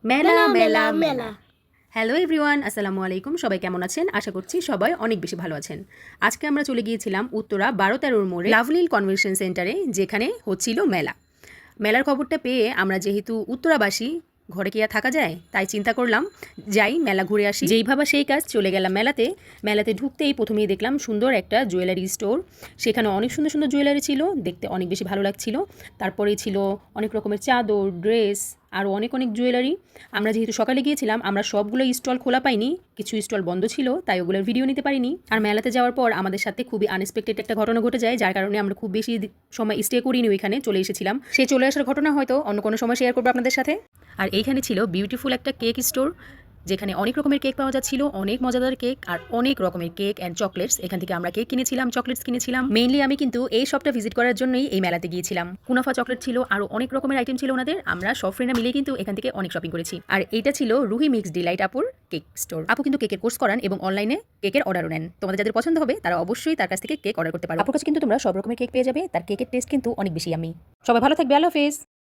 মেলা মেলা মেলা। হ্যালো এভরিওয়ান, আসসালামু আলাইকুম। সবাই কেমন আছেন? আশা করছি সবাই অনেক বেশি ভালো আছেন। আজকে আমরা চলে গিয়েছিলাম উত্তরা 12-13 মোড়ে লাভলীল কনভেনশন সেন্টারে, যেখানে হচ্ছিল মেলা। মেলার খবরটা পেয়ে আমরা যেহেতু উত্তরাবাসী, ঘরে কি আর থাকা যায়, তাই চিন্তা করলাম যাই মেলা ঘুরে আসি। যেই ভাবা সেই কাজ, চলে গেলাম মেলাতে। মেলাতে ঢুকতেই প্রথমেই দেখলাম সুন্দর একটা জুয়েলারি স্টোর। সেখানে অনেক সুন্দর সুন্দর জুয়েলারি ছিল, দেখতে অনেক বেশি ভালো লাগছিল। তারপরেই ছিল অনেক রকমের চাদর, ড্রেস, আরও অনেক অনেক জুয়েলারি। আমরা যেহেতু সকালে গিয়েছিলাম, আমরা সবগুলো স্টল খোলা পাইনি, কিছু স্টল বন্ধ ছিল, তাই ওগুলোর ভিডিও নিতে পারিনি। আর মেলাতে যাওয়ার পর আমাদের সাথে খুবই আনএক্সপেক্টেড একটা ঘটনা ঘটে যায়, যার কারণে আমরা খুব বেশি সময় স্টে করিনি, ওইখানে চলে এসেছিলাম। সেই চলে আসার ঘটনা হয়তো অন্য কোনো সময় শেয়ার করবো আপনাদের সাথে। আর এইখানে ছিল বিউটিফুল একটা কেক স্টোর, যেখানে অনেক রকমের কেক পাওয়া যাচ্ছিল, অনেক মজাদার কেক আর অনেক রকমের কেক অ্যান্ড চকলেটস। এখান থেকে আমরা কেক কিনেছিলাম, চকলেটস কিনেছিলাম। মেইনলি আমি কিন্তু এই শপটা ভিজিট করার জন্যই এই মেলাতে গিয়েছিলাম। কুনাফা চকলেট ছিল, আরও অনেক রকমের আইটেম ছিল ওনাদের। আমরা সব ফ্রেন্ডরা মিলে কিন্তু এখান থেকে অনেক শপিং করেছি। আর এইটা ছিল রুহি মিক্স ডিলাইট আপুর কেক স্টোর। আপু কিন্তু কেকের কোর্স করান এবং অনলাইনে কেকের অর্ডারও নেন। তোমাদের যাদের পছন্দ হবে তারা অবশ্যই তার কাছ থেকে কেক অর্ডার করতে পারো। আপুর কাছে কিন্তু তোমরা সব রকমের কেক পেয়ে যাবে। তার কেকের টেস্ট কিন্তু অনেক বেশি আমি। সবাই ভালো থাকবে, আল্লাহ হাফেজ।